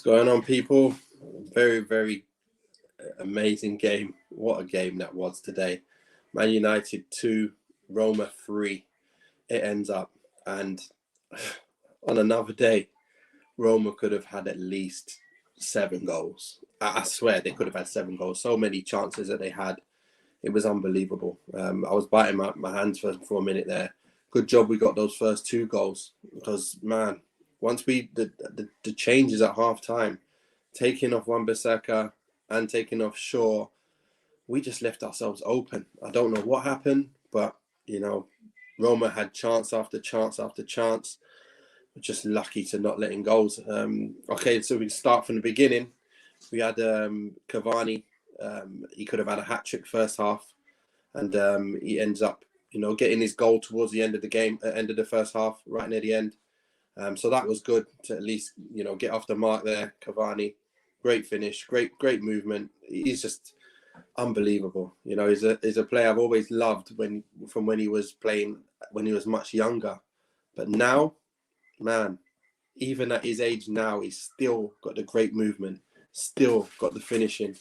going on, people? Very, very amazing game. What a game that was today. Man United 2, Roma 3. It ends up. And on another day, Roma could have had at least 7 goals. I swear they could have had 7 goals. So many chances that they had. It was unbelievable. I was biting my hands for a minute there. Good job we got those first 2 goals. Because, man, once the changes at half-time, taking off Wan-Bissaka and taking off Shaw, we just left ourselves open. I don't know what happened, but, Roma had chance after chance after chance. We're just lucky to not let in goals. Okay, so we start from the beginning. We had Cavani. He could have had a hat-trick first half, and he ends up, getting his goal towards the end of the game, end of the first half, right near the end. So that was good to at least, get off the mark there. Cavani, great finish, great movement. He's just unbelievable. He's a player I've always loved from when he was playing when he was much younger. But now, man, even at his age now, he's still got the great movement, still got the finishing.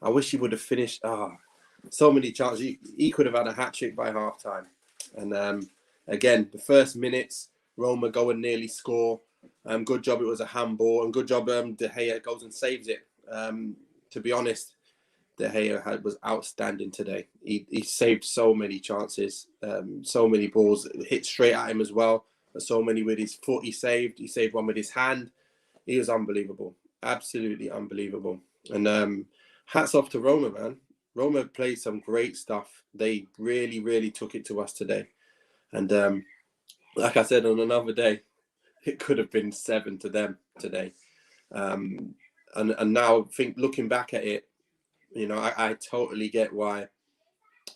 I wish he would have finished. So many chances. He could have had a hat-trick by half-time. And again, the first minutes, Roma go and nearly score. Good job it was a handball, and good job De Gea goes and saves it. To be honest, De Gea was outstanding today. He saved so many chances, so many balls hit straight at him as well. So many with his foot he saved. He saved one with his hand. He was unbelievable. Absolutely unbelievable. And hats off to Roma, man. Roma played some great stuff. They really, really took it to us today. And like I said, on another day, it could have been 7 to them today. And now, looking back at it, I totally get why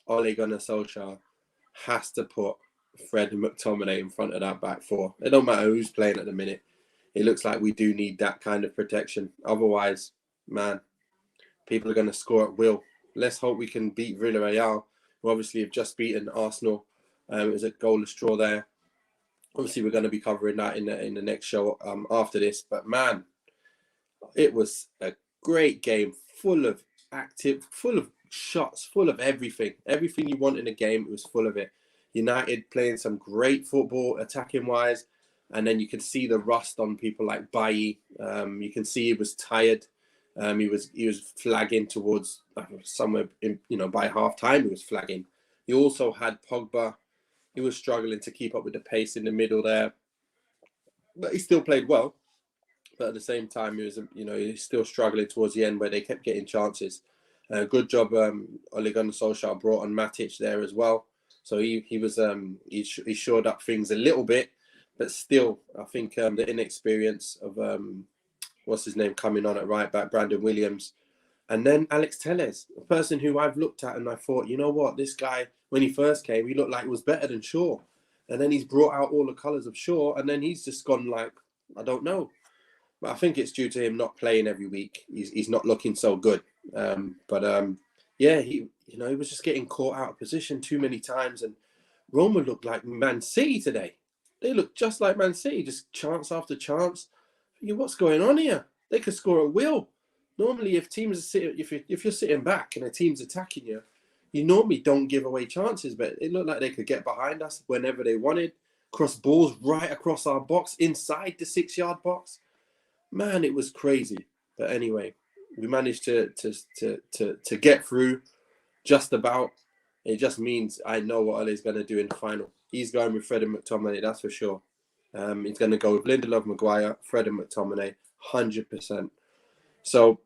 Ole Gunnar Solskjaer has to put Fred and McTominay in front of that back four. It don't matter who's playing at the minute. It looks like we do need that kind of protection. Otherwise, man, people are going to score at will. Let's hope we can beat Villarreal, who obviously have just beaten Arsenal. It was a goalless draw there. Obviously, we're going to be covering that in the next show after this. But man, it was a great game, full of shots, full of everything. Everything you want in a game, it was full of it. United playing some great football, attacking-wise. And then you can see the rust on people like Bailly. You can see he was tired. He was flagging towards somewhere in, by half time he was flagging. He also had Pogba. He was struggling to keep up with the pace in the middle there, but he still played well. But at the same time, he was he's still struggling towards the end where they kept getting chances. Good job, Ole Gunnar Solskjaer brought on Matic there as well. So he shored up things a little bit, but still, I think the inexperience of what's his name coming on at right back, Brandon Williams. And then Alex Telles, a person who I've looked at and I thought, you know what, this guy, when he first came, he looked like he was better than Shaw. And then he's brought out all the colours of Shaw, and then he's just gone like, I don't know. But I think it's due to him not playing every week. He's not looking so good. He was just getting caught out of position too many times. And Roma looked like Man City today. They looked just like Man City, just chance after chance. What's going on here? They could score at will. Normally, if you're sitting back and a team's attacking you, you normally don't give away chances. But it looked like they could get behind us whenever they wanted. Cross balls right across our box, inside the 6-yard box. Man, it was crazy. But anyway, we managed to get through just about. It just means I know what Ole's going to do in the final. He's going with Fred and McTominay, that's for sure. He's going to go with Lindelof, Maguire, Fred and McTominay, 100%. So,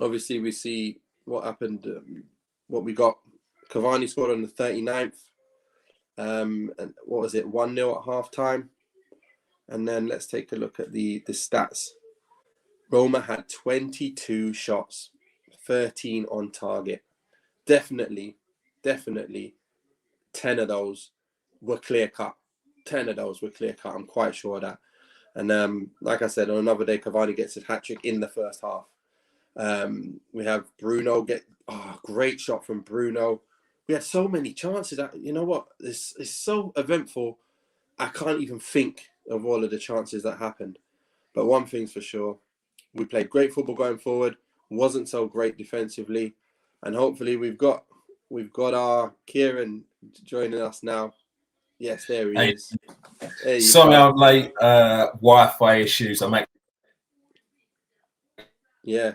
obviously, we see what happened, what we got. Cavani scored on the 39th. And what was it, 1-0 at half-time? And then let's take a look at the stats. Roma had 22 shots, 13 on target. Definitely, 10 of those were clear-cut. 10 of those were clear-cut, I'm quite sure of that. And like I said, on another day, Cavani gets his hat-trick in the first half. We have Bruno great shot from Bruno. We had so many chances. You know what? It's so eventful. I can't even think of all of the chances that happened. But one thing's for sure, We played great football going forward, wasn't so great defensively, and hopefully we've got our Kieran joining us now. Yes, there he is. There you Sorry, go. I'm late. Wi-Fi issues. Yeah,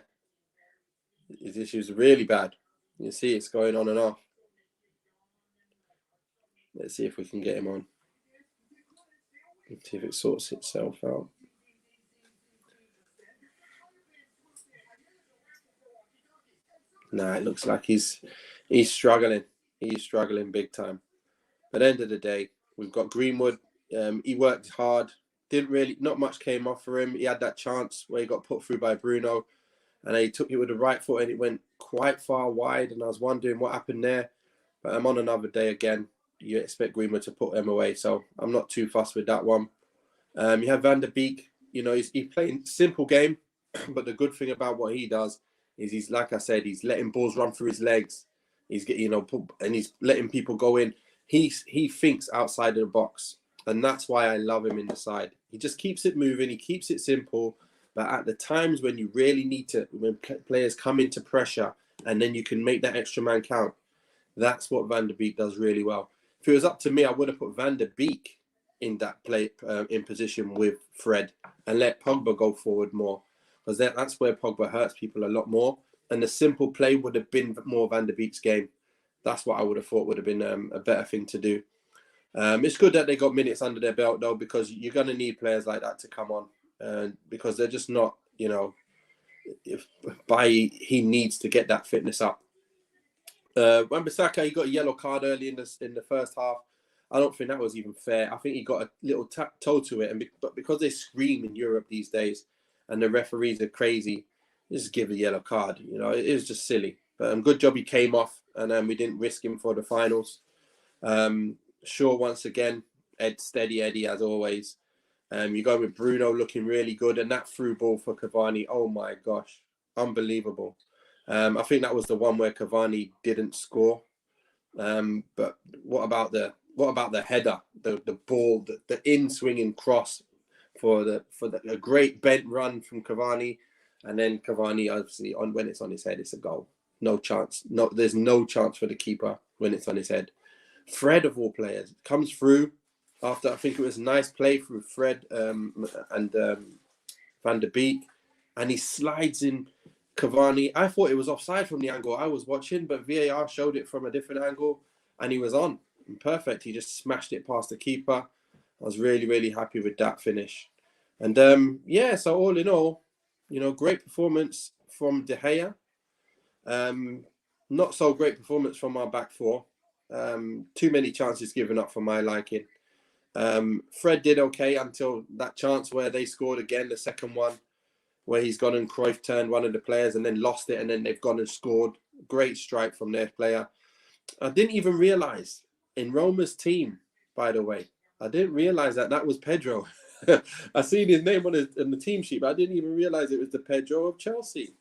his issues are really bad. You see, it's going on and off. Let's see if we can get him on. Let's see if it sorts itself out. Nah, it looks like he's struggling. He's struggling big time. At the end of the day, we've got Greenwood. He worked hard. Not much came off for him. He had that chance where he got put through by Bruno, and he took it with the right foot, and it went quite far wide. And I was wondering what happened there. But I'm on another day again. You expect Greenwood to put him away, so I'm not too fussed with that one. You have Van der Beek. You know, he's playing simple game, but the good thing about what he does is he's, like I said, he's letting balls run through his legs. He's getting, and he's letting people go in. He thinks outside of the box, and that's why I love him in the side. He just keeps it moving. He keeps it simple, but at the times when you really need to, when players come into pressure, and then you can make that extra man count. That's what Van der Beek does really well. If it was up to me, I would have put Van der Beek in that play in position with Fred and let Pogba go forward more, because that's where Pogba hurts people a lot more. And the simple play would have been more Van der Beek's game. That's what I would have thought would have been a better thing to do. It's good that they got minutes under their belt, though, because you're going to need players like that to come on, because they're just not, he needs to get that fitness up. Wan-Bissaka, he got a yellow card early in the first half. I don't think that was even fair. I think he got a little toe to it, but because they scream in Europe these days, and the referees are crazy, just give a yellow card. It was just silly. But good job he came off, and we didn't risk him for the finals. Sure, once again, steady Eddie as always. You go with Bruno looking really good, and that through ball for Cavani. Oh my gosh, unbelievable. I think that was the one where Cavani didn't score. But what about the header, the ball, the in swinging cross for a great bent run from Cavani, and then Cavani obviously when it's on his head, it's a goal. No chance. No, there's no chance for the keeper when it's on his head. Fred of all players comes through after, I think it was a nice play through Fred and Van der Beek, and he slides in Cavani. I thought it was offside from the angle I was watching, but VAR showed it from a different angle, and he was on. Perfect. He just smashed it past the keeper. I was really, really happy with that finish. And so all in all, great performance from De Gea. Not so great performance from our back four. Too many chances given up for my liking. Fred did okay until that chance where they scored again, the second one, where he's gone and Cruyff turned one of the players and then lost it, and then they've gone and scored. Great strike from their player. I didn't even realise, in Roma's team, by the way, I didn't realise that was Pedro. I seen his name on the team sheet, but I didn't even realise it was the Pedro of Chelsea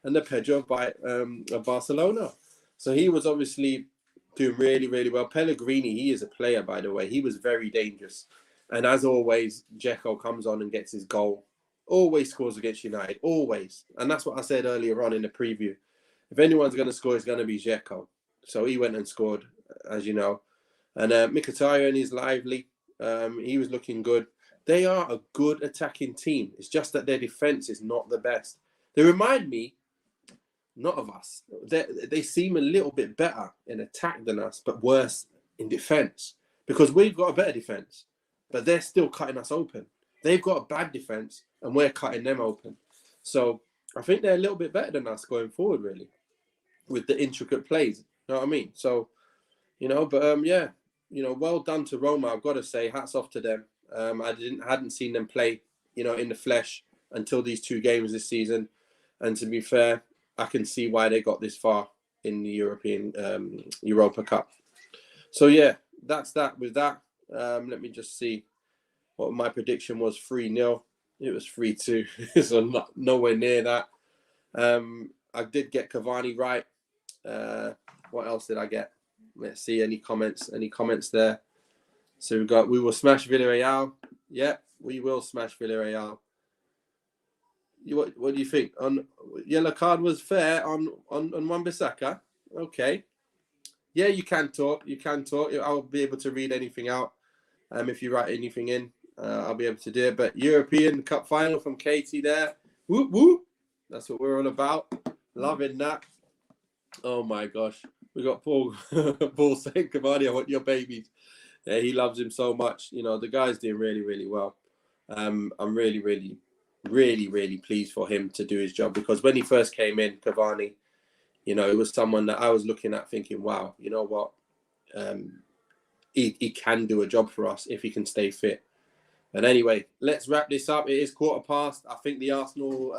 and the Pedro of Barcelona. So he was obviously doing really, really well. Pellegrini, he is a player, by the way. He was very dangerous. And as always, Dzeko comes on and gets his goal. Always scores against United, always. And that's what I said earlier on in the preview. If anyone's going to score, it's going to be Dzeko. So he went and scored, as you know. And Mkhitaryan is lively. He was looking good. They are a good attacking team. It's just that their defense is not the best. They remind me, not of us. They seem a little bit better in attack than us, but worse in defense. Because we've got a better defense, but they're still cutting us open. They've got a bad defense, and we're cutting them open. So I think they're a little bit better than us going forward, really, with the intricate plays. You know what I mean? So, well done to Roma. I've got to say, hats off to them. I hadn't seen them play, in the flesh until these two games this season. And to be fair, I can see why they got this far in the Europa Cup. So yeah, that's that. With that, let me just see what my prediction was. 3-0. It was 3-2, so nowhere near that. I did get Cavani right. What else did I get? Let's see, any comments there. So we will smash Villarreal. Yeah, we will smash Villarreal. what do you think? On yellow card was fair on Wan-Bissaka? Okay. Yeah, you can talk. You can talk. I'll be able to read anything out. If you write anything in, I'll be able to do it. But European Cup final from Katie there. Whoop, whoop. That's what we're all about. Loving that. Oh, my gosh. We got Paul saying, Cavani, I want your babies. Yeah, he loves him so much. You know, the guy's doing really, really well. I'm really, really, really, really pleased for him to do his job, because when he first came in, Cavani, you know, it was someone that I was looking at thinking, wow, you know what? He can do a job for us if he can stay fit. And anyway, let's wrap this up. It is 1:15. I think the Arsenal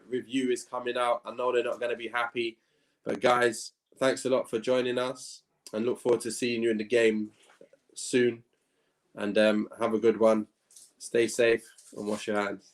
review is coming out. I know they're not going to be happy. But guys, thanks a lot for joining us, and look forward to seeing you in the game soon. And have a good one. Stay safe and wash your hands.